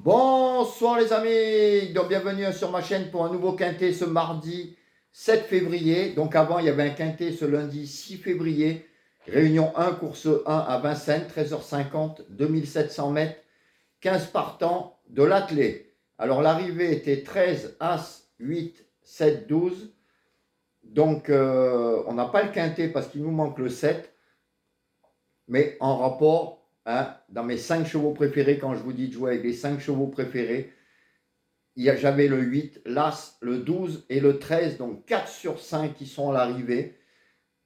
Bonsoir les amis, donc bienvenue sur ma chaîne pour un nouveau quintet ce mardi 7 février. Donc avant il y avait un quintet ce lundi 6 février. Réunion 1, course 1 à Vincennes, 13h50, 2700 mètres, 15 partants de l'attelé. Alors l'arrivée était 13, As, 8, 7, 12. Donc on n'a pas le quintet parce qu'il nous manque le 7. Mais en rapport, hein, dans mes 5 chevaux préférés, quand je vous dis de jouer avec les 5 chevaux préférés, j'avais le 8, l'As, le 12 et le 13, donc 4 sur 5 qui sont à l'arrivée.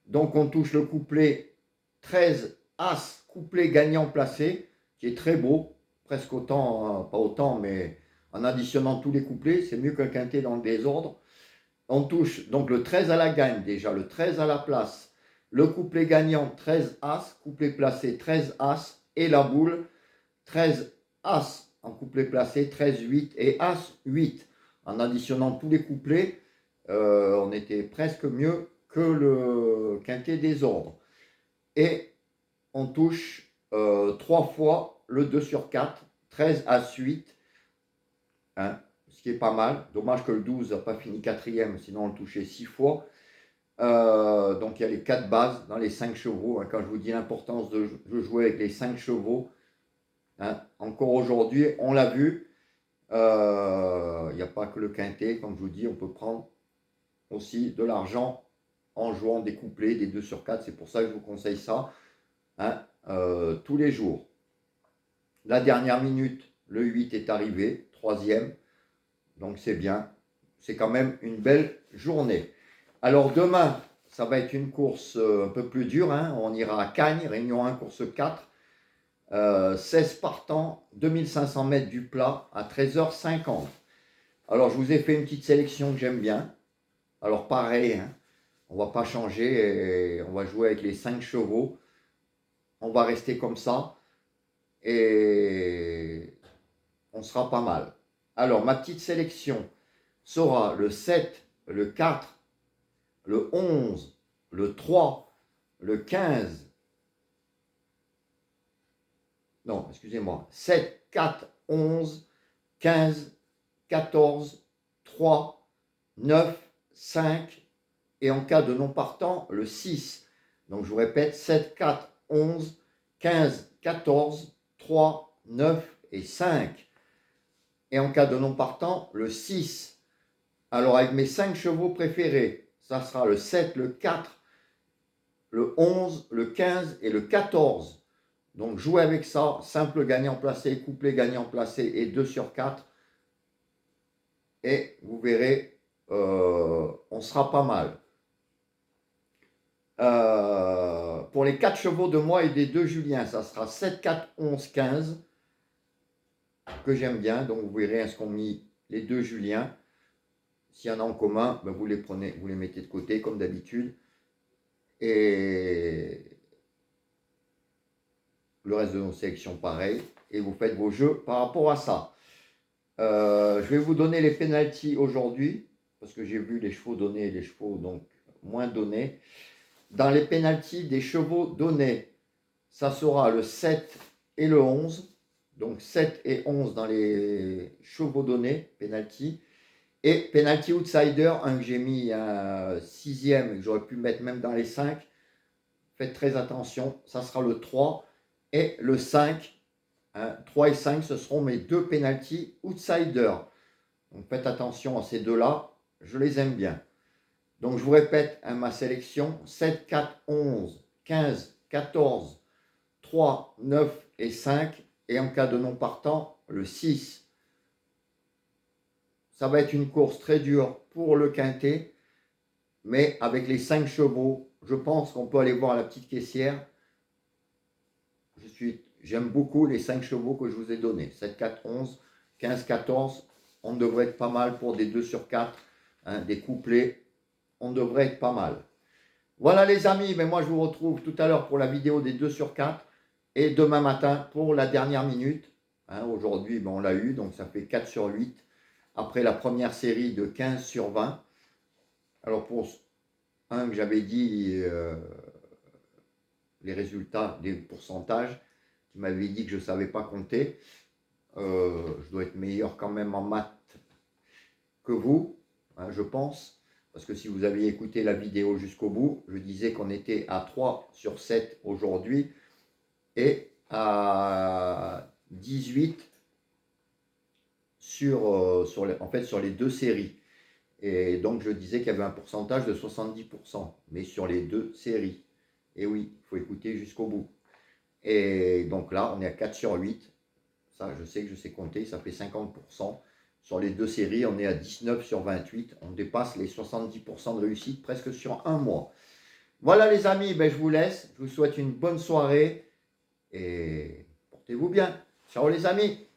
Donc on touche le couplet 13, As, couplet gagnant placé, qui est très beau, presque autant, pas autant, mais en additionnant tous les couplets, c'est mieux qu'un quintet dans le désordre. On touche donc le 13 à la gagne déjà, le 13 à la place, le couplet gagnant 13 As, couplet placé 13 As et la boule 13 As en couplet placé, 13 8 et As 8. En additionnant tous les couplets, on était presque mieux que le quintet des ordres. Et on touche 3 fois le 2 sur 4, 13 As 8, hein, ce qui est pas mal. Dommage que le 12 n'a pas fini quatrième, sinon on le touchait 6 fois. Donc il y a les 4 bases dans les 5 chevaux. Hein, quand je vous dis l'importance de jouer avec les 5 chevaux, hein, encore aujourd'hui, on l'a vu, il n'y a pas que le quintet, comme je vous dis, on peut prendre aussi de l'argent en jouant des couplets, des 2 sur 4. C'est pour ça que je vous conseille ça, hein, tous les jours. La dernière minute, le 8 est arrivé, troisième, donc c'est bien. C'est quand même une belle journée. Alors demain, ça va être une course un peu plus dure, hein. On ira à Cagnes, Réunion 1, course 4. 16 partants, 2500 mètres du plat à 13h50. Alors je vous ai fait une petite sélection que j'aime bien. Alors pareil, hein, on ne va pas changer, et on va jouer avec les 5 chevaux. On va rester comme ça et on sera pas mal. Alors ma petite sélection sera le 7, le 4, le 11, le 3, le 15. Non, excusez-moi. 7, 4, 11, 15, 14, 3, 9, 5 et en cas de non partant, le 6. Donc je vous répète, 7, 4, 11, 15, 14, 3, 9 et 5. Et en cas de non partant, le 6. Alors avec mes 5 chevaux préférés, ça sera le 7, le 4, le 11, le 15 et le 14. Donc jouez avec ça, simple gagnant placé, couplet gagnant placé et 2 sur 4. Et vous verrez, on sera pas mal. Pour les 4 chevaux de moi et des 2 Julien, ça sera 7, 4, 11, 15 que j'aime bien. Donc vous verrez ce qu'ont mis les 2 Julien. S'il y en a en commun, ben vous les prenez, vous les mettez de côté comme d'habitude. Et le reste de nos sélections pareil. Et vous faites vos jeux par rapport à ça. Je vais vous donner les pénaltys aujourd'hui, parce que j'ai vu les chevaux donnés et les chevaux donc moins donnés. Dans les pénaltys des chevaux donnés, ça sera le 7 et le 11. Donc 7 et 11 dans les chevaux donnés, penalty. Et penalty outsider, un que j'ai mis un sixième, que j'aurais pu mettre même dans les 5. Faites très attention, ça sera le 3 et le 5. Hein, 3 et 5, ce seront mes 2 penalty outsider. Donc faites attention à ces deux-là, je les aime bien. Donc je vous répète, hein, ma sélection, 7, 4, 11, 15, 14, 3, 9 et 5. Et en cas de non partant, le 6. Ça va être une course très dure pour le quintet. Mais avec les 5 chevaux, je pense qu'on peut aller voir la petite caissière. J'aime beaucoup les 5 chevaux que je vous ai donnés. 7, 4, 11, 15, 14. On devrait être pas mal pour des 2 sur 4. Hein, des couplets. On devrait être pas mal. Voilà les amis, mais moi je vous retrouve tout à l'heure pour la vidéo des 2 sur 4 et demain matin pour la dernière minute. Hein, aujourd'hui, on l'a eu, donc ça fait 4 sur 8 après la première série de 15 sur 20. Alors pour un que j'avais dit les résultats des pourcentages, qui m'avait dit que je ne savais pas compter, Je dois être meilleur quand même en maths que vous, hein, je pense. Parce que si vous aviez écouté la vidéo jusqu'au bout, je disais qu'on était à 3 sur 7 aujourd'hui et à 18 en fait, sur les deux séries. Et donc, je disais qu'il y avait un pourcentage de 70%, mais sur les deux séries. Et oui, il faut écouter jusqu'au bout. Et donc là, on est à 4 sur 8. Ça, je sais que je sais compter, ça fait 50%. Sur les deux séries, on est à 19 sur 28. On dépasse les 70% de réussite presque sur un mois. Voilà les amis, ben, je vous laisse. Je vous souhaite une bonne soirée et portez-vous bien. Ciao les amis.